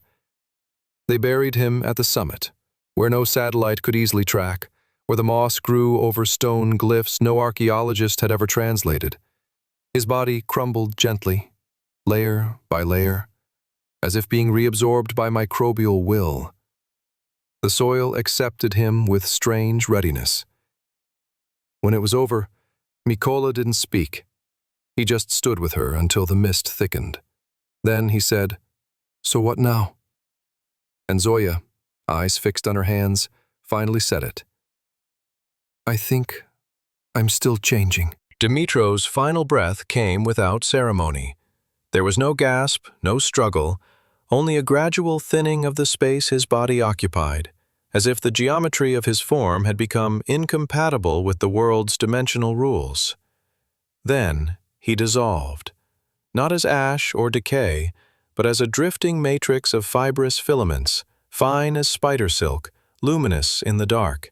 They buried him at the summit, where no satellite could easily track, where the moss grew over stone glyphs no archaeologist had ever translated. His body crumbled gently, layer by layer, as if being reabsorbed by microbial will. The soil accepted him with strange readiness. When it was over, Mikola didn't speak. He just stood with her until the mist thickened. Then he said, "So what now?" And Zoya, eyes fixed on her hands, finally said it. "I think I'm still changing." Dimitro's final breath came without ceremony. There was no gasp, no struggle, only a gradual thinning of the space his body occupied, as if the geometry of his form had become incompatible with the world's dimensional rules. Then he dissolved, not as ash or decay, but as a drifting matrix of fibrous filaments, fine as spider silk, luminous in the dark.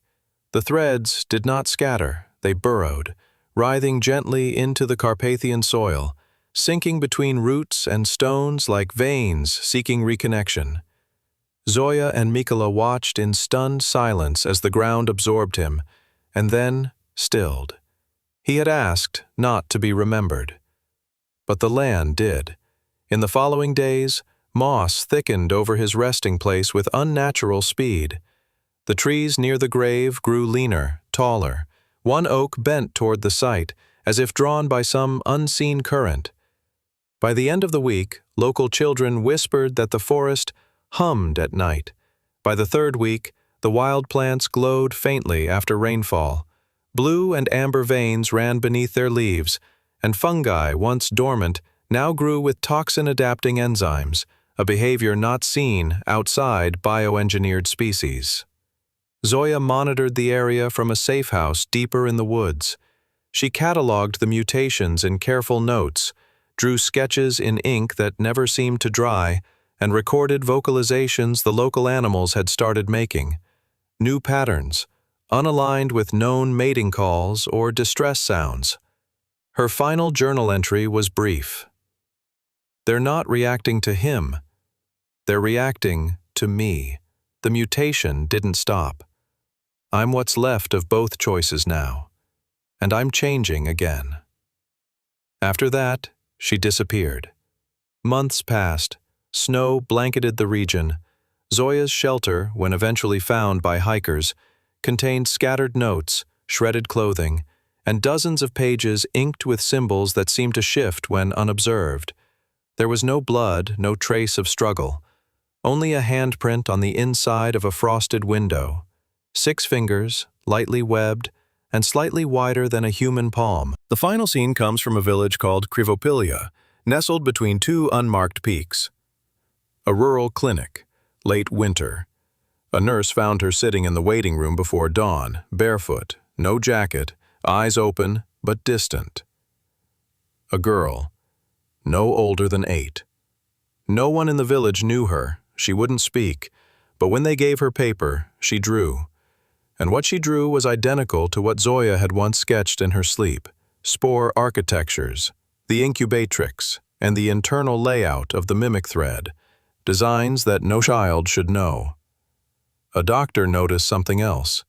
The threads did not scatter, they burrowed, writhing gently into the Carpathian soil, sinking between roots and stones like veins seeking reconnection. Zoya and Mikola watched in stunned silence as the ground absorbed him, and then stilled. He had asked not to be remembered. But the land did. In the following days, moss thickened over his resting place with unnatural speed. The trees near the grave grew leaner, taller. One oak bent toward the site, as if drawn by some unseen current. By the end of the week, local children whispered that the forest hummed at night. By the 3rd week, the wild plants glowed faintly after rainfall. Blue and amber veins ran beneath their leaves, and fungi, once dormant, now grew with toxin-adapting enzymes, a behavior not seen outside bioengineered species. Zoya monitored the area from a safe house deeper in the woods. She cataloged the mutations in careful notes, drew sketches in ink that never seemed to dry, and recorded vocalizations the local animals had started making. New patterns, unaligned with known mating calls or distress sounds. Her final journal entry was brief. "They're not reacting to him. They're reacting to me. The mutation didn't stop. I'm what's left of both choices now, and I'm changing again." After that, she disappeared. Months passed. Snow blanketed the region. Zoya's shelter, when eventually found by hikers, contained scattered notes, shredded clothing, and dozens of pages inked with symbols that seemed to shift when unobserved. There was no blood, no trace of struggle, only a handprint on the inside of a frosted window. 6 fingers, lightly webbed, and slightly wider than a human palm. The final scene comes from a village called Krivopilia, nestled between 2 unmarked peaks. A rural clinic, late winter. A nurse found her sitting in the waiting room before dawn, barefoot, no jacket, eyes open but distant. A girl, no older than 8. No one in the village knew her. She wouldn't speak, but when they gave her paper, she drew. And what she drew was identical to what Zoya had once sketched in her sleep: spore architectures, the incubatrix, and the internal layout of the mimic thread, designs that no child should know. A doctor noticed something else.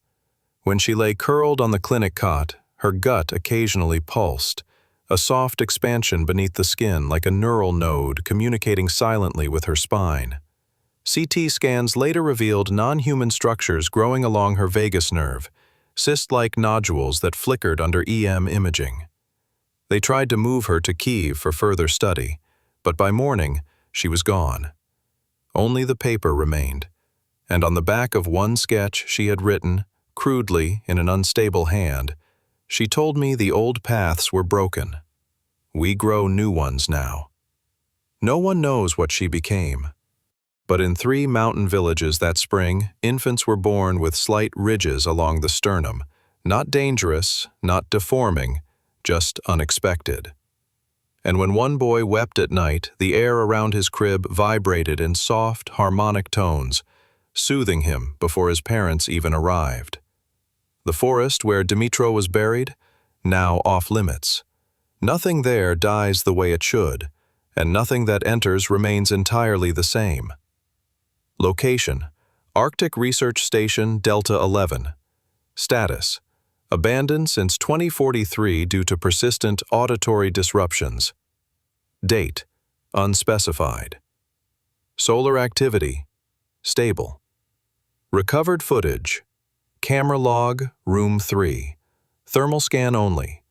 When she lay curled on the clinic cot, her gut occasionally pulsed, a soft expansion beneath the skin like a neural node communicating silently with her spine. CT scans later revealed non-human structures growing along her vagus nerve, cyst-like nodules that flickered under EM imaging. They tried to move her to Kyiv for further study, but by morning, she was gone. Only the paper remained, and on the back of one sketch she had written, crudely in an unstable hand, she told me the old paths were broken. We grow new ones now. No one knows what she became. But in 3 mountain villages that spring, infants were born with slight ridges along the sternum, not dangerous, not deforming, just unexpected. And when one boy wept at night, the air around his crib vibrated in soft, harmonic tones, soothing him before his parents even arrived. The forest where Dimitro was buried, now off limits. Nothing there dies the way it should, and nothing that enters remains entirely the same. Location: Arctic Research Station Delta 11. Status: abandoned since 2043 due to persistent auditory disruptions. Date: unspecified. Solar activity: stable. Recovered footage: camera log, room 3. Thermal scan only.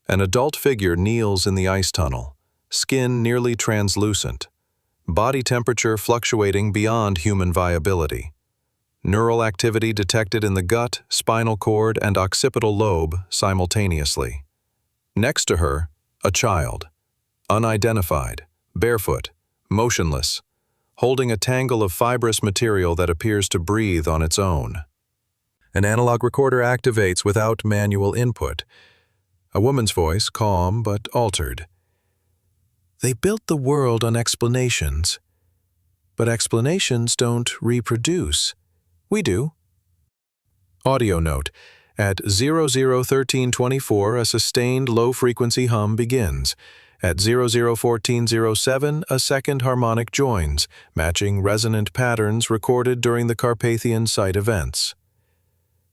An adult figure kneels in the ice tunnel, skin nearly translucent. Body temperature fluctuating beyond human viability. Neural activity detected in the gut, spinal cord, and occipital lobe simultaneously. Next to her, a child. Unidentified, barefoot, motionless, holding a tangle of fibrous material that appears to breathe on its own. An analog recorder activates without manual input. A woman's voice, calm but altered. "They built the world on explanations, but explanations don't reproduce. We do." Audio note: at 001324, a sustained low-frequency hum begins. At 001407, a second harmonic joins, matching resonant patterns recorded during the Carpathian Site events.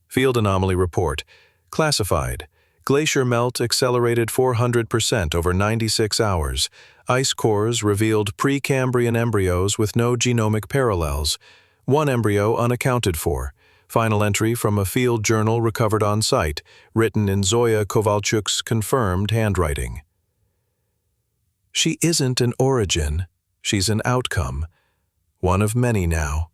Field anomaly report: classified. Glacier melt accelerated 400% over 96 hours. Ice cores revealed Precambrian embryos with no genomic parallels. 1 embryo unaccounted for. Final entry from a field journal recovered on site, written in Zoya Kovalchuk's confirmed handwriting. She isn't an origin, she's an outcome. One of many now.